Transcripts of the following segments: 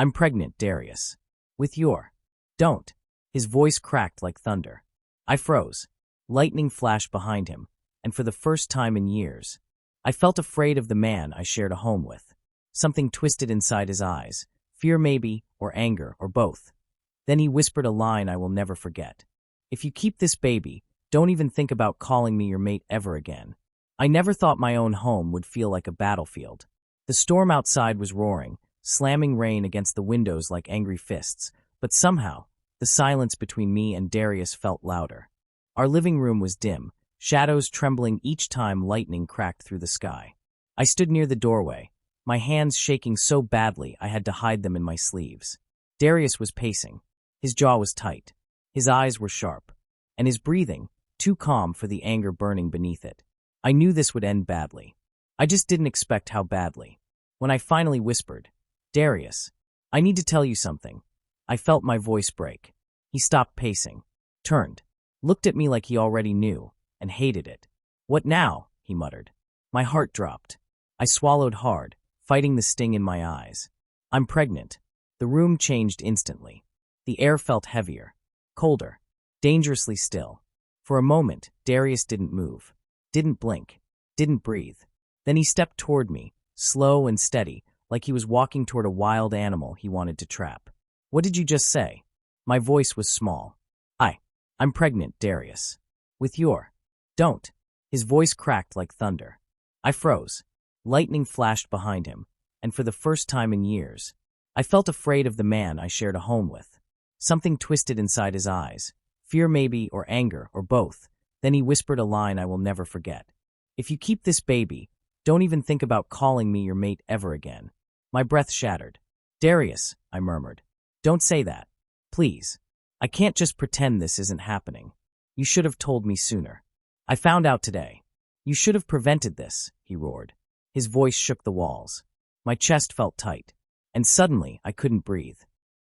I'm pregnant, Darius. With your. Don't. His voice cracked like thunder. I froze. Lightning flashed behind him, and for the first time in years, I felt afraid of the man I shared a home with. Something twisted inside his eyes, fear maybe, or anger, or both. Then he whispered a line I will never forget. If you keep this baby, don't even think about calling me your mate ever again. I never thought my own home would feel like a battlefield. The storm outside was roaring, slamming rain against the windows like angry fists, but somehow, the silence between me and Darius felt louder. Our living room was dim, shadows trembling each time lightning cracked through the sky. I stood near the doorway, my hands shaking so badly I had to hide them in my sleeves. Darius was pacing. His jaw was tight. His eyes were sharp. And his breathing, too calm for the anger burning beneath it. I knew this would end badly. I just didn't expect how badly. When I finally whispered, "Darius, I need to tell you something," I felt my voice break. He stopped pacing, turned, looked at me like he already knew, and hated it. "What now?" he muttered. My heart dropped. I swallowed hard, fighting the sting in my eyes. "I'm pregnant." The room changed instantly. The air felt heavier, colder, dangerously still. For a moment, Darius didn't move, didn't blink, didn't breathe. Then he stepped toward me, slow and steady, like he was walking toward a wild animal he wanted to trap. "What did you just say?" My voice was small. I'm pregnant, Darius. With your. Don't." His voice cracked like thunder. I froze. Lightning flashed behind him, and for the first time in years, I felt afraid of the man I shared a home with. Something twisted inside his eyes, fear maybe, or anger, or both. Then he whispered a line I will never forget. "If you keep this baby, don't even think about calling me your mate ever again." My breath shattered. "Darius," I murmured, "don't say that. Please. I can't just pretend this isn't happening. You should have told me sooner. I found out today. You should have prevented this," he roared. His voice shook the walls. My chest felt tight, and suddenly I couldn't breathe.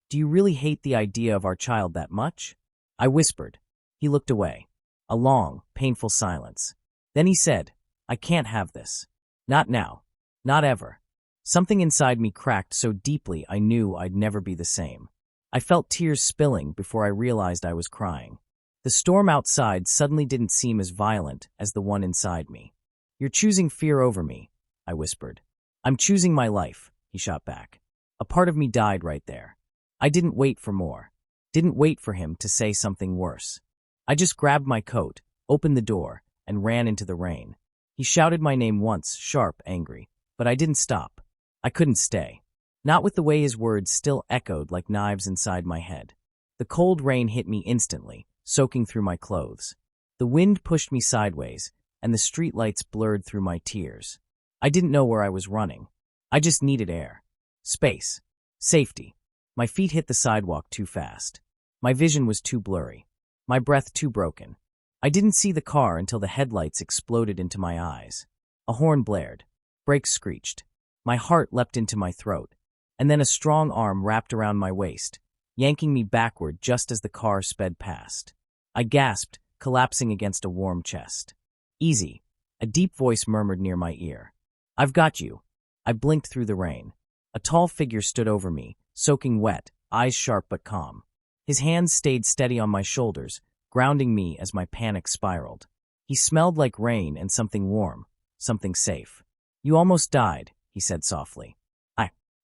"Do you really hate the idea of our child that much?" I whispered. He looked away. A long, painful silence. Then he said, "I can't have this. Not now. Not ever." Something inside me cracked so deeply I knew I'd never be the same. I felt tears spilling before I realized I was crying. The storm outside suddenly didn't seem as violent as the one inside me. "You're choosing fear over me," I whispered. "I'm choosing my life," he shot back. A part of me died right there. I didn't wait for more. Didn't wait for him to say something worse. I just grabbed my coat, opened the door, and ran into the rain. He shouted my name once, sharp, angry, but I didn't stop. I couldn't stay. Not with the way his words still echoed like knives inside my head. The cold rain hit me instantly, soaking through my clothes. The wind pushed me sideways, and the streetlights blurred through my tears. I didn't know where I was running. I just needed air. Space. Safety. My feet hit the sidewalk too fast. My vision was too blurry. My breath too broken. I didn't see the car until the headlights exploded into my eyes. A horn blared. Brakes screeched. My heart leapt into my throat. And then a strong arm wrapped around my waist, yanking me backward just as the car sped past. I gasped, collapsing against a warm chest. "Easy," a deep voice murmured near my ear. "I've got you." I blinked through the rain. A tall figure stood over me, soaking wet, eyes sharp but calm. His hands stayed steady on my shoulders, grounding me as my panic spiraled. He smelled like rain and something warm, something safe. "You almost died," he said softly.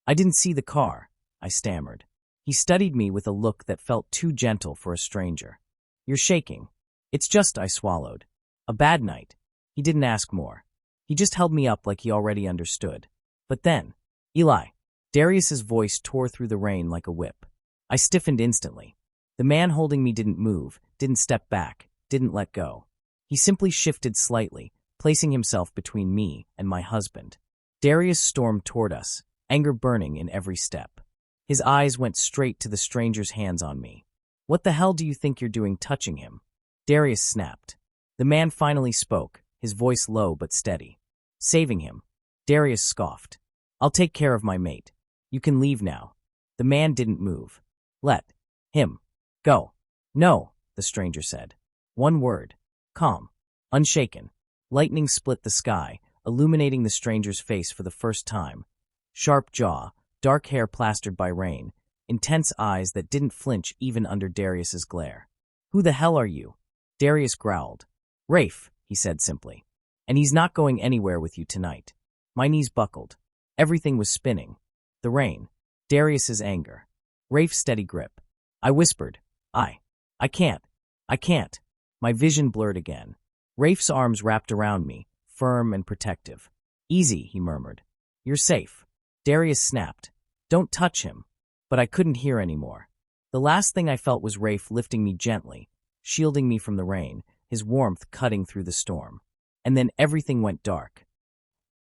I didn't see the car," I stammered. He studied me with a look that felt too gentle for a stranger. "You're shaking." "It's just," I swallowed. "A bad night." He didn't ask more. He just held me up like he already understood. But then, "Eli." Darius's voice tore through the rain like a whip. I stiffened instantly. The man holding me didn't move, didn't step back, didn't let go. He simply shifted slightly, placing himself between me and my husband. Darius stormed toward us, anger burning in every step. His eyes went straight to the stranger's hands on me. "What the hell do you think you're doing touching him?" Darius snapped. The man finally spoke, his voice low but steady. "Saving him." Darius scoffed. "I'll take care of my mate. You can leave now." The man didn't move. "Let him go." "No," the stranger said. One word. Calm. Unshaken. Lightning split the sky, illuminating the stranger's face for the first time. Sharp jaw, dark hair plastered by rain, intense eyes that didn't flinch even under Darius's glare. "Who the hell are you?" Darius growled. "Rafe," he said simply. "And he's not going anywhere with you tonight." My knees buckled. Everything was spinning. The rain. Darius's anger. Rafe's steady grip. I whispered, I can't. I can't." My vision blurred again. Rafe's arms wrapped around me, firm and protective. "Easy," he murmured. "You're safe." Darius snapped. "Don't touch him." But I couldn't hear anymore. The last thing I felt was Rafe lifting me gently, shielding me from the rain, his warmth cutting through the storm. And then everything went dark.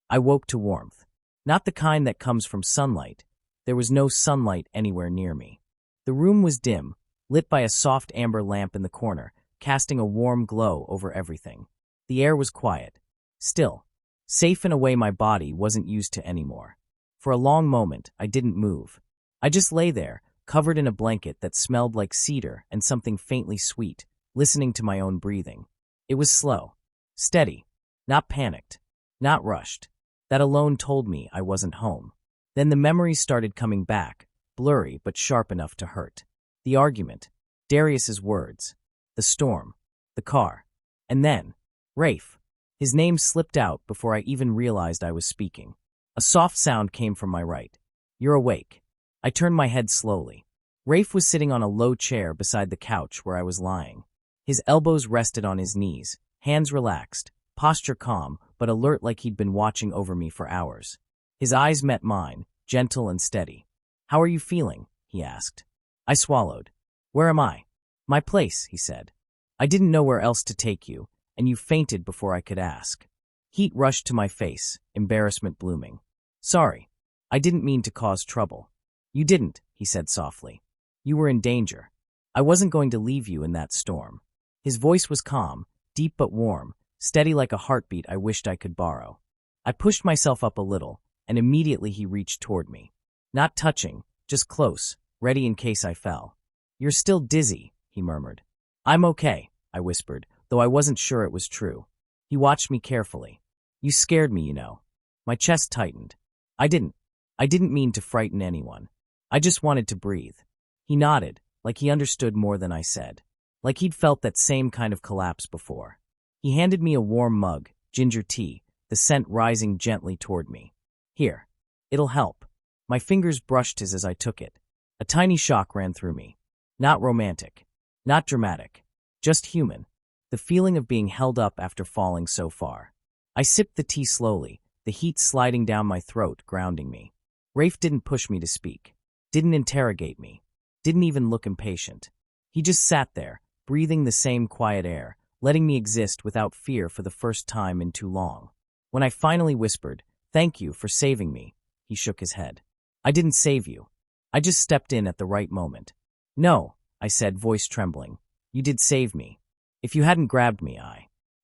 I woke to warmth. Not the kind that comes from sunlight. There was no sunlight anywhere near me. The room was dim, lit by a soft amber lamp in the corner, casting a warm glow over everything. The air was quiet, still, safe in a way my body wasn't used to anymore. For a long moment, I didn't move. I just lay there, covered in a blanket that smelled like cedar and something faintly sweet, listening to my own breathing. It was slow, steady, not panicked, not rushed. That alone told me I wasn't home. Then the memories started coming back, blurry but sharp enough to hurt. The argument, Darius's words, the storm, the car, and then, Rafe. His name slipped out before I even realized I was speaking. A soft sound came from my right. "You're awake." I turned my head slowly. Rafe was sitting on a low chair beside the couch where I was lying. His elbows rested on his knees, hands relaxed, posture calm, but alert like he'd been watching over me for hours. His eyes met mine, gentle and steady. "How are you feeling?" he asked. I swallowed. "Where am I?" "My place," he said. "I didn't know where else to take you, and you fainted before I could ask." Heat rushed to my face, embarrassment blooming. "Sorry. I didn't mean to cause trouble." "You didn't," he said softly. "You were in danger. I wasn't going to leave you in that storm." His voice was calm, deep but warm, steady like a heartbeat I wished I could borrow. I pushed myself up a little, and immediately he reached toward me. Not touching, just close, ready in case I fell. "You're still dizzy," he murmured. "I'm okay," I whispered, though I wasn't sure it was true. He watched me carefully. "You scared me, you know." My chest tightened. I didn't mean to frighten anyone. I just wanted to breathe." He nodded, like he understood more than I said. Like he'd felt that same kind of collapse before. He handed me a warm mug, ginger tea, the scent rising gently toward me. "Here. It'll help." My fingers brushed his as I took it. A tiny shock ran through me. Not romantic. Not dramatic. Just human. The feeling of being held up after falling so far. I sipped the tea slowly, the heat sliding down my throat, grounding me. Rafe didn't push me to speak. Didn't interrogate me. Didn't even look impatient. He just sat there, breathing the same quiet air, letting me exist without fear for the first time in too long. When I finally whispered, "Thank you for saving me," he shook his head. "I didn't save you. I just stepped in at the right moment." "No," I said, voice trembling. "You did save me. If you hadn't grabbed me,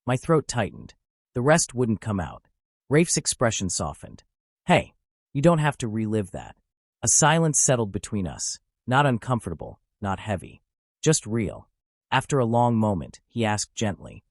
My throat tightened. The rest wouldn't come out. Rafe's expression softened. "Hey, you don't have to relive that." A silence settled between us, not uncomfortable, not heavy, just real. After a long moment, he asked gently,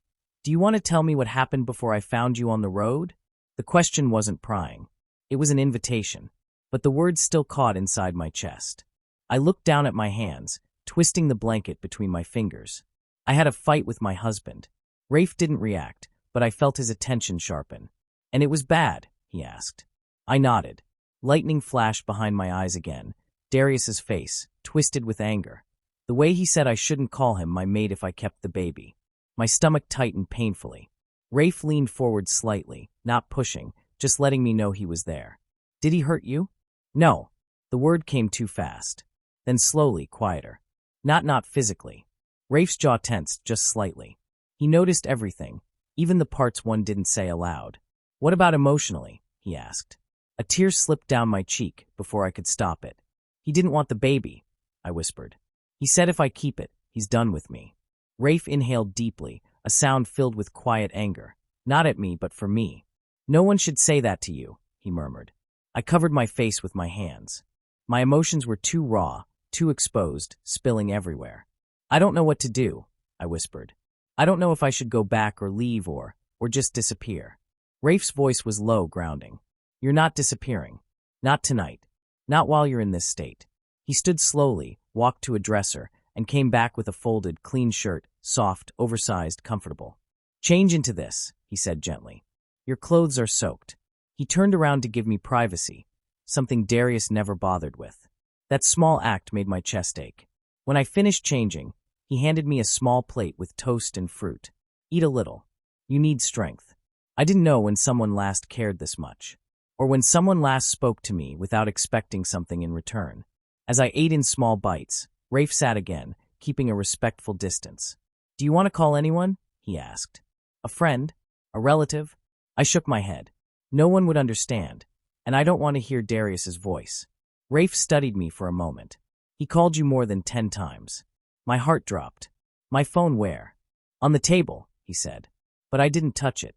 "Do you want to tell me what happened before I found you on the road?" The question wasn't prying. It was an invitation, but the words still caught inside my chest. I looked down at my hands, twisting the blanket between my fingers. I had a fight with my husband. Rafe didn't react, but I felt his attention sharpen. "And it was bad?" he asked. I nodded. Lightning flashed behind my eyes again, Darius's face, twisted with anger. The way he said I shouldn't call him my mate if I kept the baby. My stomach tightened painfully. Rafe leaned forward slightly, not pushing, just letting me know he was there. "Did he hurt you?" "No." The word came too fast. Then slowly, quieter. Not physically." Rafe's jaw tensed just slightly. He noticed everything, even the parts one didn't say aloud. "What about emotionally?" he asked. A tear slipped down my cheek before I could stop it. "He didn't want the baby," I whispered. "He said if I keep it, he's done with me." Rafe inhaled deeply, a sound filled with quiet anger. Not at me, but for me. "No one should say that to you," he murmured. I covered my face with my hands. My emotions were too raw, too exposed, spilling everywhere. "I don't know what to do," I whispered. "I don't know if I should go back or leave or just disappear." Rafe's voice was low, grounding. "You're not disappearing. Not tonight. Not while you're in this state. He stood slowly, walked to a dresser, and came back with a folded, clean shirt, soft, oversized, comfortable. Change into this, he said gently. Your clothes are soaked. He turned around to give me privacy, something Darius never bothered with. That small act made my chest ache. When I finished changing, he handed me a small plate with toast and fruit. Eat a little. You need strength. I didn't know when someone last cared this much, or when someone last spoke to me without expecting something in return. As I ate in small bites, Rafe sat again, keeping a respectful distance. Do you want to call anyone? He asked. A friend? A relative? I shook my head. No one would understand, and I don't want to hear Darius's voice. Rafe studied me for a moment. He called you more than 10 times. My heart dropped. My phone where? On the table, he said. But I didn't touch it.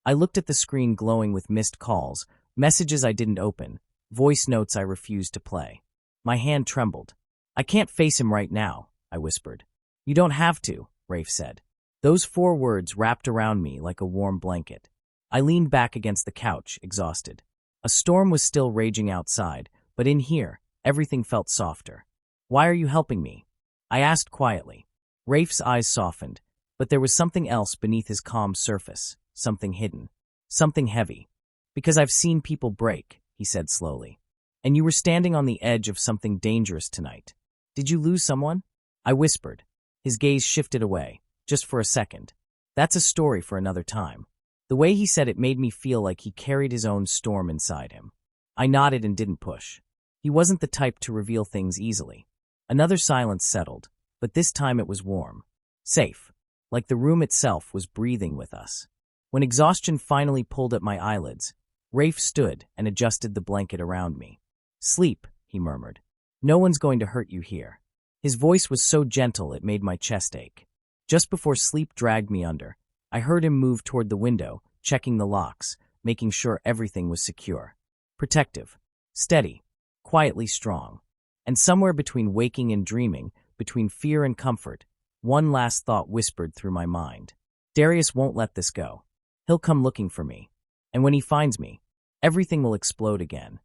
I looked at the screen glowing with missed calls, messages I didn't open, voice notes I refused to play. My hand trembled. I can't face him right now, I whispered. You don't have to, Rafe said. Those 4 words wrapped around me like a warm blanket. I leaned back against the couch, exhausted. A storm was still raging outside, but in here, everything felt softer. Why are you helping me? I asked quietly. Rafe's eyes softened, but there was something else beneath his calm surface, something hidden, something heavy. Because I've seen people break, he said slowly. And you were standing on the edge of something dangerous tonight. Did you lose someone? I whispered. His gaze shifted away, just for a second. That's a story for another time. The way he said it made me feel like he carried his own storm inside him. I nodded and didn't push. He wasn't the type to reveal things easily. Another silence settled, but this time it was warm. Safe, like the room itself was breathing with us. When exhaustion finally pulled at my eyelids, Rafe stood and adjusted the blanket around me. Sleep, he murmured. No one's going to hurt you here. His voice was so gentle it made my chest ache. Just before sleep dragged me under, I heard him move toward the window, checking the locks, making sure everything was secure. Protective, steady, quietly strong. And somewhere between waking and dreaming, between fear and comfort, one last thought whispered through my mind. Darius won't let this go. He'll come looking for me. And when he finds me, everything will explode again.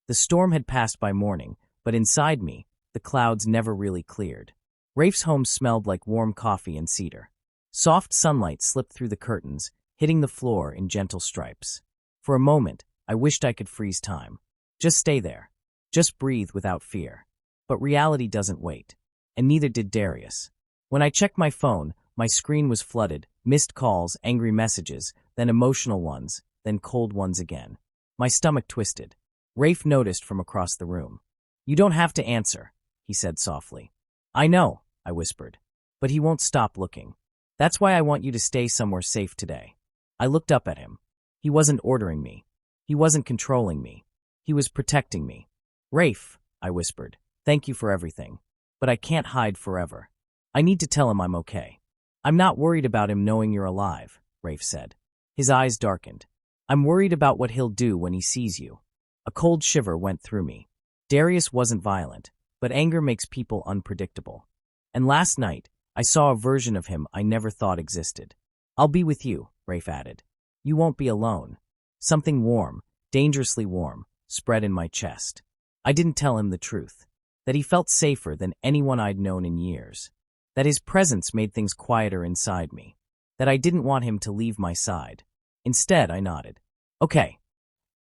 The storm had passed by morning, but inside me, the clouds never really cleared. Rafe's home smelled like warm coffee and cedar. Soft sunlight slipped through the curtains, hitting the floor in gentle stripes. For a moment, I wished I could freeze time. Just stay there. Just breathe without fear. But reality doesn't wait. And neither did Darius. When I checked my phone, my screen was flooded, missed calls, angry messages, then emotional ones, then cold ones again. My stomach twisted. Rafe noticed from across the room. You don't have to answer, he said softly. I know, I whispered. But he won't stop looking. That's why I want you to stay somewhere safe today. I looked up at him. He wasn't ordering me. He wasn't controlling me. He was protecting me. Rafe, I whispered, thank you for everything. But I can't hide forever. I need to tell him I'm okay. I'm not worried about him knowing you're alive, Rafe said. His eyes darkened. I'm worried about what he'll do when he sees you. A cold shiver went through me. Darius wasn't violent, but anger makes people unpredictable. And last night, I saw a version of him I never thought existed. I'll be with you, Rafe added. You won't be alone. Something warm, dangerously warm, spread in my chest. I didn't tell him the truth. That he felt safer than anyone I'd known in years. That his presence made things quieter inside me. That I didn't want him to leave my side. Instead, I nodded. Okay.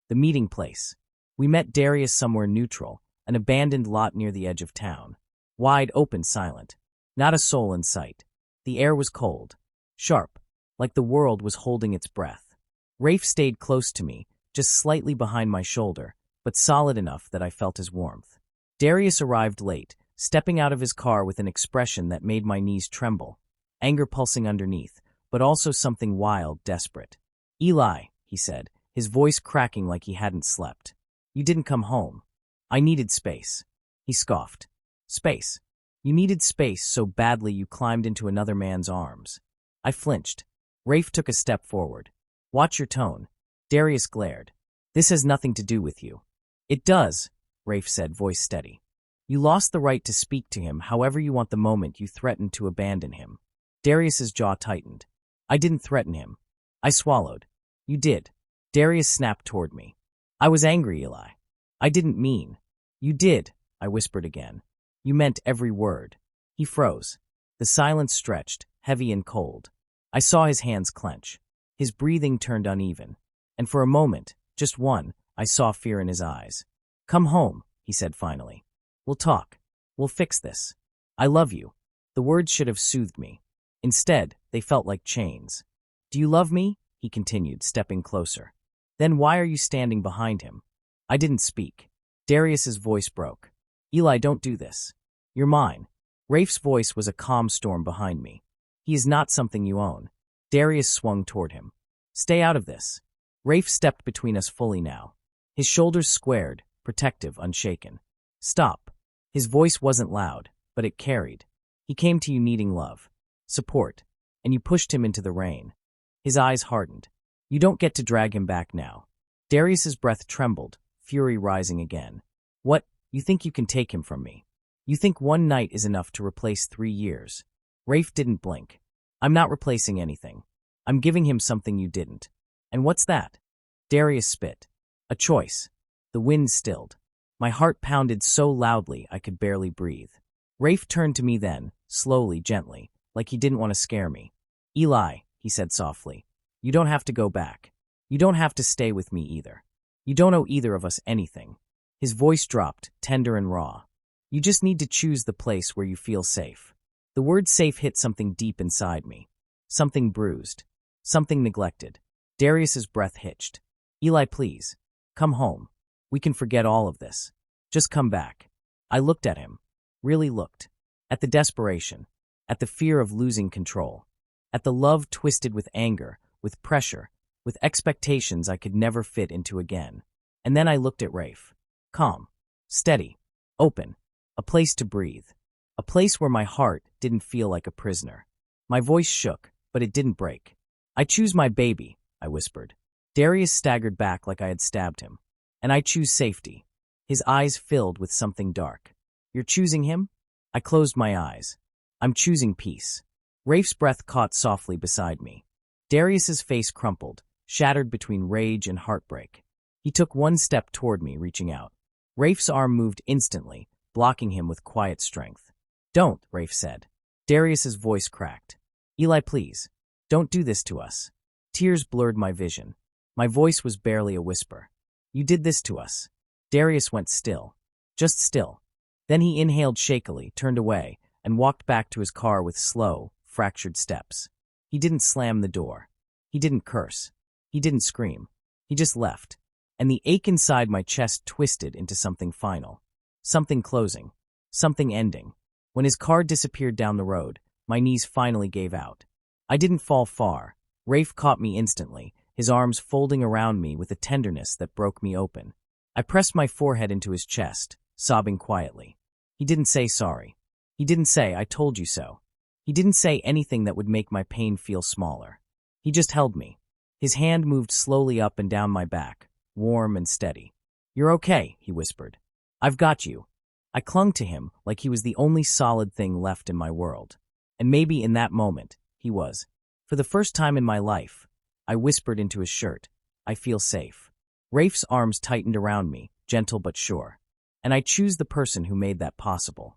The meeting place. We met Darius somewhere neutral, an abandoned lot near the edge of town. Wide open, silent. Not a soul in sight. The air was cold. Sharp. Like the world was holding its breath. Rafe stayed close to me, just slightly behind my shoulder, but solid enough that I felt his warmth. Darius arrived late, stepping out of his car with an expression that made my knees tremble. Anger pulsing underneath, but also something wild, desperate. Eli, he said, his voice cracking like he hadn't slept. You didn't come home. I needed space. He scoffed. Space. You needed space so badly you climbed into another man's arms. I flinched. Rafe took a step forward. Watch your tone. Darius glared. This has nothing to do with you. It does, Rafe said, voice steady. You lost the right to speak to him however you want the moment you threatened to abandon him. Darius's jaw tightened. I didn't threaten him. I swallowed. You did. Darius snapped toward me. I was angry, Eli. I didn't mean. You did, I whispered again. You meant every word. He froze. The silence stretched, heavy and cold. I saw his hands clench. His breathing turned uneven. And for a moment, just one, I saw fear in his eyes. Come home, he said finally. We'll talk. We'll fix this. I love you. The words should have soothed me. Instead, they felt like chains. Do you love me? He continued, stepping closer. Then why are you standing behind him? I didn't speak. Darius's voice broke. Eli, don't do this. You're mine. Rafe's voice was a calm storm behind me. He is not something you own. Darius swung toward him. Stay out of this. Rafe stepped between us fully now. His shoulders squared, protective, unshaken. Stop. His voice wasn't loud, but it carried. He came to you needing love, support, and you pushed him into the rain. His eyes hardened. You don't get to drag him back now. Darius's breath trembled, fury rising again. What? You think you can take him from me? You think one night is enough to replace 3 years? Rafe didn't blink. I'm not replacing anything. I'm giving him something you didn't. And what's that? Darius spit. A choice. The wind stilled. My heart pounded so loudly I could barely breathe. Rafe turned to me then, slowly, gently, like he didn't want to scare me. Eli, he said softly, you don't have to go back. You don't have to stay with me either. You don't owe either of us anything. His voice dropped, tender and raw. You just need to choose the place where you feel safe. The word safe hit something deep inside me. Something bruised. Something neglected. Darius's breath hitched. Eli, please. Come home. We can forget all of this. Just come back. I looked at him. Really looked. At the desperation. At the fear of losing control. At the love twisted with anger, with pressure, with expectations I could never fit into again. And then I looked at Rafe. Calm. Steady. Open. A place to breathe. A place where my heart didn't feel like a prisoner. My voice shook, but it didn't break. I choose my baby, I whispered. Darius staggered back like I had stabbed him. And I choose safety. His eyes filled with something dark. You're choosing him? I closed my eyes. I'm choosing peace. Rafe's breath caught softly beside me. Darius's face crumpled, shattered between rage and heartbreak. He took one step toward me, reaching out. Rafe's arm moved instantly, blocking him with quiet strength. Don't, Rafe said. Darius's voice cracked. Eli, please. Don't do this to us. Tears blurred my vision. My voice was barely a whisper. You did this to us. Darius went still. Just still. Then he inhaled shakily, turned away, and walked back to his car with slow, fractured steps. He didn't slam the door. He didn't curse. He didn't scream. He just left. And the ache inside my chest twisted into something final. Something closing. Something ending. When his car disappeared down the road, my knees finally gave out. I didn't fall far. Rafe caught me instantly, his arms folding around me with a tenderness that broke me open. I pressed my forehead into his chest, sobbing quietly. He didn't say sorry. He didn't say, I told you so. He didn't say anything that would make my pain feel smaller. He just held me. His hand moved slowly up and down my back, warm and steady. You're okay, he whispered. I've got you. I clung to him like he was the only solid thing left in my world. And maybe in that moment, he was. For the first time in my life, I whispered into his shirt, I feel safe. Rafe's arms tightened around me, gentle but sure. And I choose the person who made that possible.